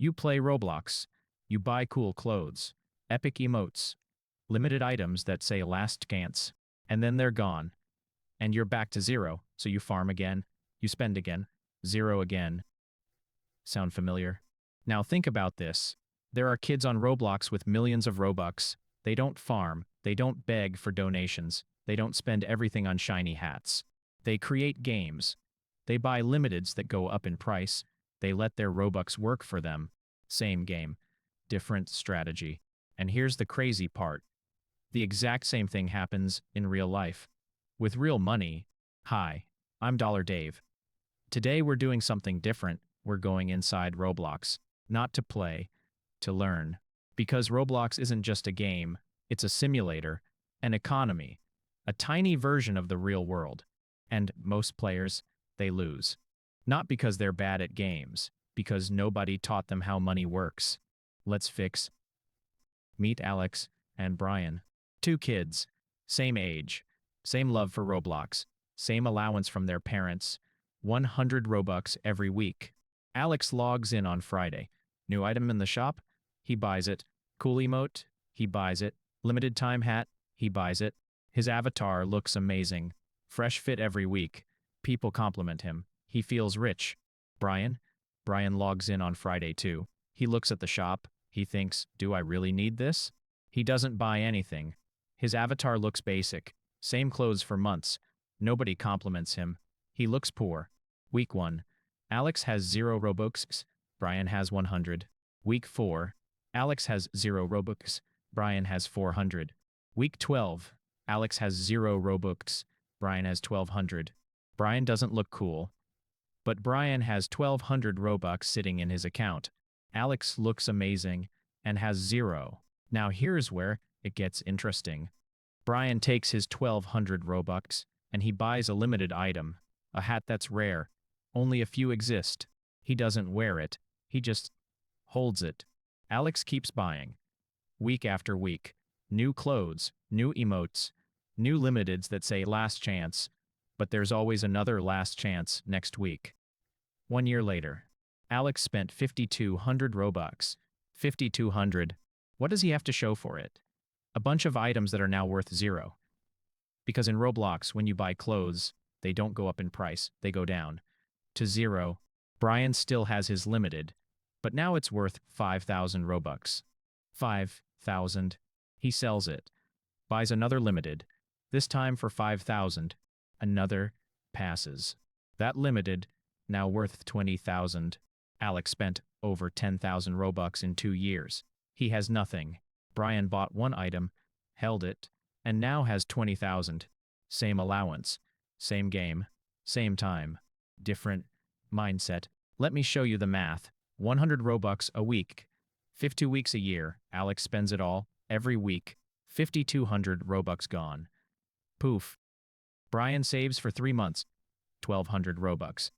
You play Roblox. You buy cool clothes, epic emotes, limited items that say last chance, and then they're gone. And you're back to zero, so you farm again, you spend again, zero again. Sound familiar? Now think about this. There are kids on Roblox with millions of Robux. They don't farm, they don't beg for donations, they don't spend everything on shiny hats. They create games. They buy limiteds that go up in price. They let their Robux work for them. Same game, different strategy. And here's the crazy part. The exact same thing happens in real life. With real money. Hi, I'm Dollar Dave. Today we're doing something different. We're going inside Roblox. Not to play, to learn. Because Roblox isn't just a game, it's a simulator, an economy, a tiny version of the real world. And most players, they lose. Not because they're bad at games, because nobody taught them how money works. Let's fix. Meet Alex and Brian. Two kids, same age, same love for Roblox, same allowance from their parents, 100 Robux every week. Alex logs in on Friday. New item in the shop? He buys it. Cool emote? He buys it. Limited time hat? He buys it. His avatar looks amazing. Fresh fit every week. People compliment him. He feels rich. Brian? Brian logs in on Friday too. He looks at the shop. He thinks, do I really need this? He doesn't buy anything. His avatar looks basic. Same clothes for months. Nobody compliments him. He looks poor. Week 1. Alex has 0 Robux. Brian has 100. Week 4. Alex has 0 Robux. Brian has 400. Week 12. Alex has 0 Robux. Brian has 1200. Brian doesn't look cool. But Brian has 1200 Robux sitting in his account. Alex looks amazing and has 0. Now here's where it gets interesting. Brian takes his 1200 Robux and he buys a limited item, a hat that's rare. Only a few exist. He doesn't wear it. He just holds it. Alex keeps buying. Week after week. New clothes, new emotes, new limiteds that say last chance. But there's always another last chance next week. 1 year later. Alex spent 5,200 Robux. 5,200. What does he have to show for it? A bunch of items that are now worth 0. Because in Roblox, when you buy clothes, they don't go up in price, they go down. To 0. Brian still has his limited, but now it's worth 5,000 Robux. 5,000. He sells it. Buys another limited, this time for 5,000. Another passes. That limited, now worth 20,000. Alex spent over 10,000 Robux in 2 years. He has nothing. Brian bought one item, held it, and now has 20,000. Same allowance, same game, same time, different mindset. Let me show you the math. 100 Robux a week. 52 weeks a year. Alex spends it all, every week. 5,200 Robux gone. Poof. Brian saves for 3 months. 1,200 Robux.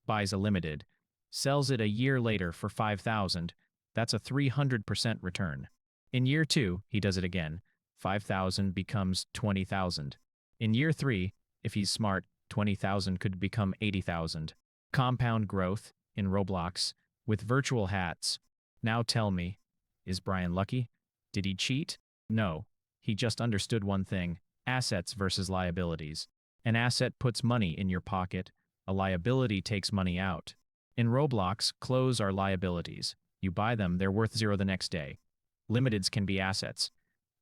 Buys a limited. Sells it a year later for 5,000. That's a 300% return. In year 2, he does it again. 5,000 becomes 20,000. In year 3, if he's smart, 20,000 could become 80,000. Compound growth in Roblox with virtual hats. Now tell me, is Brian lucky? Did he cheat? No. He just understood one thing: assets versus liabilities. An asset puts money in your pocket. A liability takes money out. In Roblox, clothes are liabilities. You buy them, they're worth 0 the next day. Limiteds can be assets.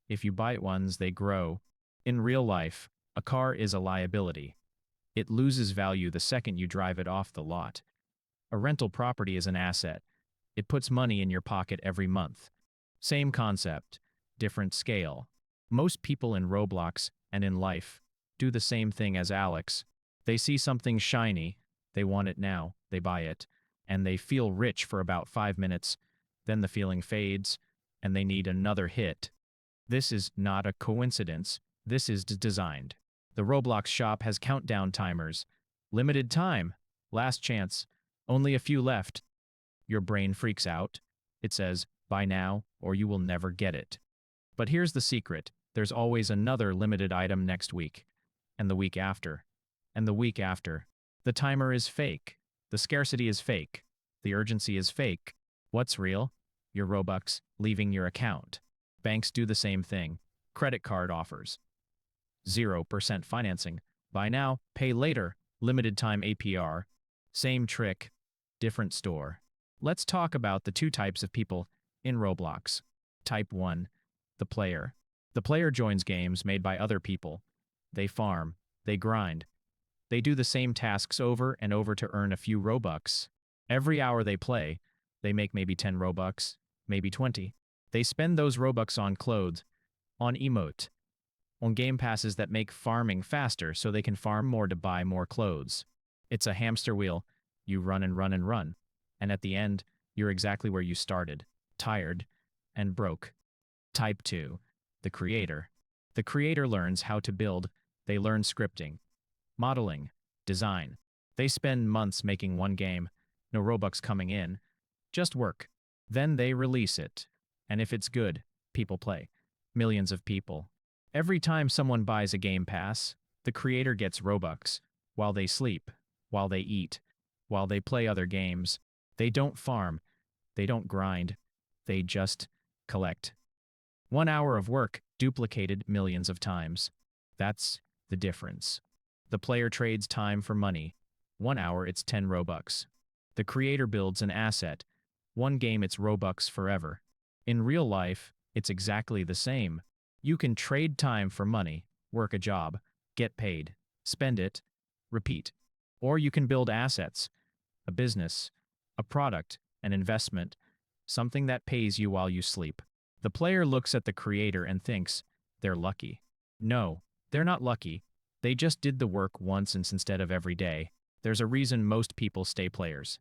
If you buy ones, they grow. In real life, a car is a liability. It loses value the second you drive it off the lot. A rental property is an asset. It puts money in your pocket every month. Same concept, different scale. Most people in Roblox and in life do the same thing as Alex. They see something shiny, they want it now, they buy it, and they feel rich for about 5 minutes. Then the feeling fades, and they need another hit. This is not a coincidence. This is designed. The Roblox shop has countdown timers. Limited time. Last chance. Only a few left. Your brain freaks out. It says, buy now, or you will never get it. But here's the secret. There's always another limited item next week. And the week after. And the week after. The timer is fake. The scarcity is fake. The urgency is fake. What's real? Your Robux leaving your account. Banks do the same thing. Credit card offers. 0% financing. Buy now, pay later. Limited time APR. Same trick, different store. Let's talk about the two types of people in Roblox. Type 1. The player. The player joins games made by other people. They farm. They grind. They do the same tasks over and over to earn a few Robux. Every hour they play, they make maybe 10 Robux, maybe 20. They spend those Robux on clothes, on emote, on game passes that make farming faster so they can farm more to buy more clothes. It's a hamster wheel. You run and run and run. And at the end, you're exactly where you started, tired and broke. Type 2. The creator. The creator learns how to build. They learn scripting, modeling, design. They spend months making one game, no Robux coming in, just work. Then they release it. And if it's good, people play. Millions of people. Every time someone buys a game pass, the creator gets Robux, while they sleep, while they eat, while they play other games. They don't farm, they don't grind, they just collect. 1 hour of work duplicated millions of times. That's the difference. The player trades time for money. 1 hour, it's 10 Robux. The creator builds an asset. One game, it's Robux forever. In real life, it's exactly the same. You can trade time for money, work a job, get paid, spend it, repeat. Or you can build assets, a business, a product, an investment, something that pays you while you sleep. The player looks at the creator and thinks, they're lucky. No, they're not lucky. They just did the work once instead of every day. There's a reason most people stay players.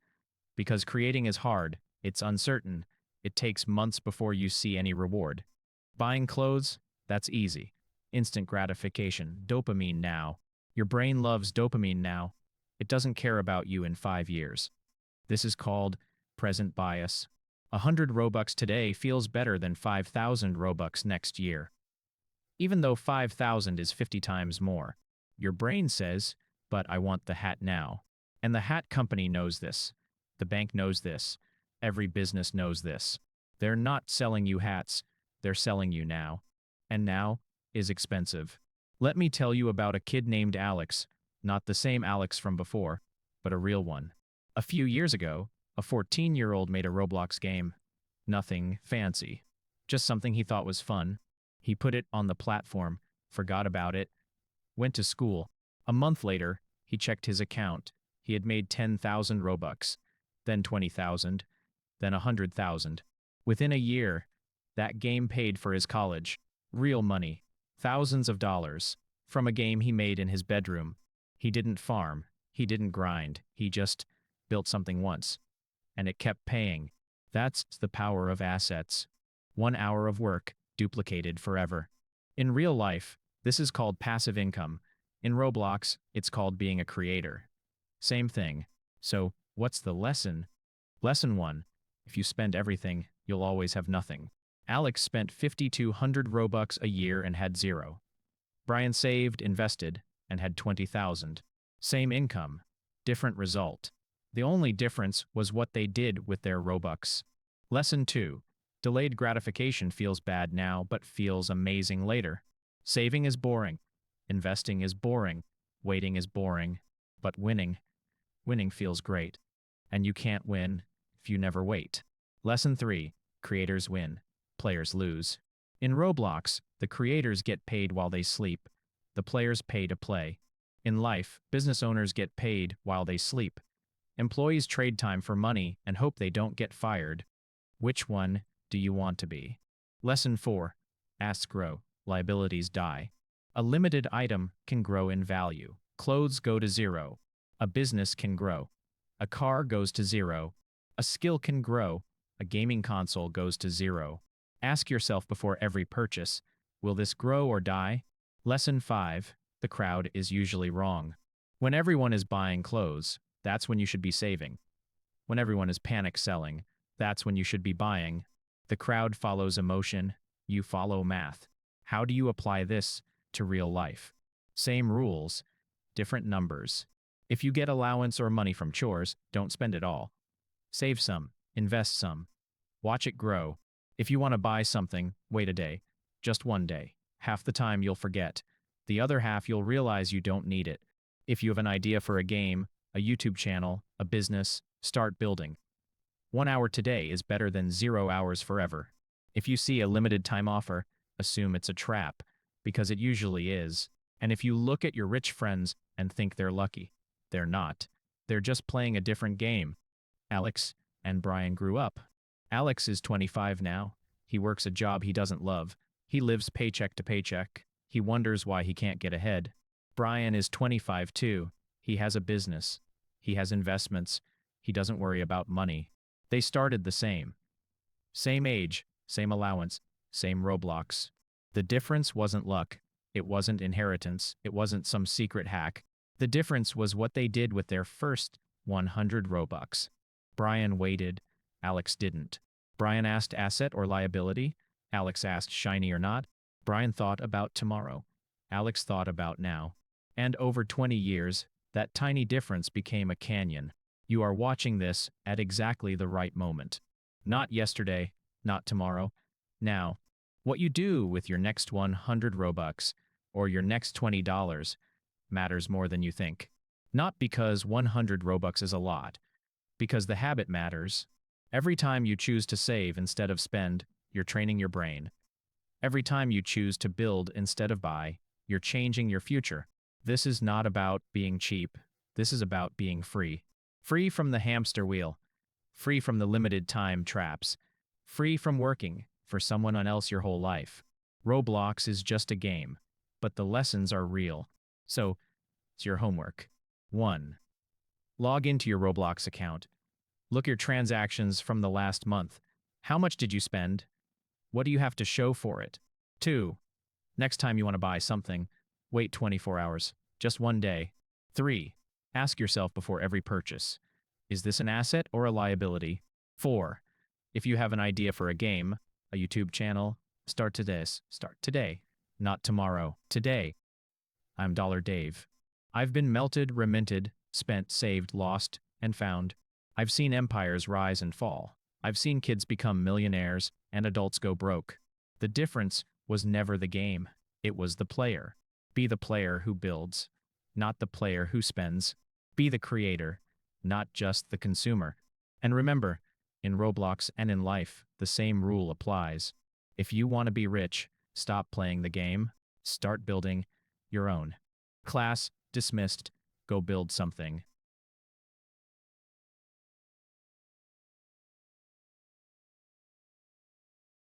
Because creating is hard, it's uncertain, it takes months before you see any reward. Buying clothes? That's easy. Instant gratification, dopamine now. Your brain loves dopamine now. It doesn't care about you in 5 years. This is called present bias. 100 Robux today feels better than 5,000 Robux next year. Even though 5,000 is 50 times more. Your brain says, but I want the hat now. And the hat company knows this. The bank knows this. Every business knows this. They're not selling you hats, they're selling you now. And now is expensive. Let me tell you about a kid named Alex, not the same Alex from before, but a real one. A few years ago, a 14-year-old made a Roblox game. Nothing fancy. Just something he thought was fun. He put it on the platform, forgot about it, went to school. A month later, he checked his account. He had made 10,000 Robux, then 20,000, then 100,000. Within a year, that game paid for his college. Real money. Thousands of dollars. From a game he made in his bedroom. He didn't farm. He didn't grind. He just built something once. And it kept paying. That's the power of assets. 1 hour of work, duplicated forever. In real life, this is called passive income. In Roblox, it's called being a creator. Same thing. So, what's the lesson? Lesson 1. If you spend everything, you'll always have nothing. Alex spent 5,200 Robux a year and had 0. Brian saved, invested, and had 20,000. Same income, different result. The only difference was what they did with their Robux. Lesson 2. Delayed gratification feels bad now but feels amazing later. Saving is boring. Investing is boring. Waiting is boring. But winning feels great. And you can't win if you never wait. Lesson 3. Creators win. Players lose. In Roblox, the creators get paid while they sleep. The players pay to play. In life, business owners get paid while they sleep. Employees trade time for money and hope they don't get fired. Which one do you want to be? Lesson 4. Assets grow. Liabilities die. A limited item can grow in value. Clothes go to 0. A business can grow. A car goes to 0. A skill can grow. A gaming console goes to 0. Ask yourself before every purchase, will this grow or die? Lesson 5. The crowd is usually wrong. When everyone is buying clothes, that's when you should be saving. When everyone is panic selling, that's when you should be buying. The crowd follows emotion, you follow math. How do you apply this to real life? Same rules, different numbers. If you get allowance or money from chores, don't spend it all. Save some, invest some, Watch it grow. If you want to buy something, wait a day. Just one day. Half the time you'll forget. The other half you'll realize you don't need it. If you have an idea for a game, a YouTube channel, a business, start building. 1 hour today is better than 0 hours forever. If you see a limited time offer, assume it's a trap, because it usually is. And if you look at your rich friends and think they're lucky, they're not. They're just playing a different game. Alex and Brian grew up. Alex is 25 now. He works a job he doesn't love. He lives paycheck to paycheck. He wonders why he can't get ahead. Brian is 25 too. He has a business. He has investments. He doesn't worry about money. They started the same. Same age, same allowance, same Roblox. The difference wasn't luck. It wasn't inheritance. It wasn't some secret hack. The difference was what they did with their first 100 Robux. Brian waited. Alex didn't. Brian asked asset or liability. Alex asked shiny or not. Brian thought about tomorrow. Alex thought about now. And over 20 years, that tiny difference became a canyon. You are watching this at exactly the right moment. Not yesterday, not tomorrow, now. What you do with your next 100 Robux or your next $20 matters more than you think. Not because 100 Robux is a lot, because the habit matters. Every time you choose to save instead of spend, you're training your brain. Every time you choose to build instead of buy, you're changing your future. This is not about being cheap. This is about being free. Free from the hamster wheel. Free from the limited time traps. Free from working for someone else your whole life. Roblox is just a game, but the lessons are real. So, it's your homework. 1. Log into your Roblox account. Look your transactions from the last month. How much did you spend? What do you have to show for it? 2. Next time you want to buy something, wait 24 hours, just one day. 3. Ask yourself before every purchase, is this an asset or a liability? 4. If you have an idea for a game, a YouTube channel, start today, not tomorrow, today. I'm Dollar Dave. I've been melted, reminted, spent, saved, lost, and found. I've seen empires rise and fall. I've seen kids become millionaires and adults go broke. The difference was never the game. It was the player. Be the player who builds, not the player who spends. Be the creator, not just the consumer. And remember, in Roblox and in life, the same rule applies. If you want to be rich, stop playing the game, start building your own. Class dismissed. Go build something.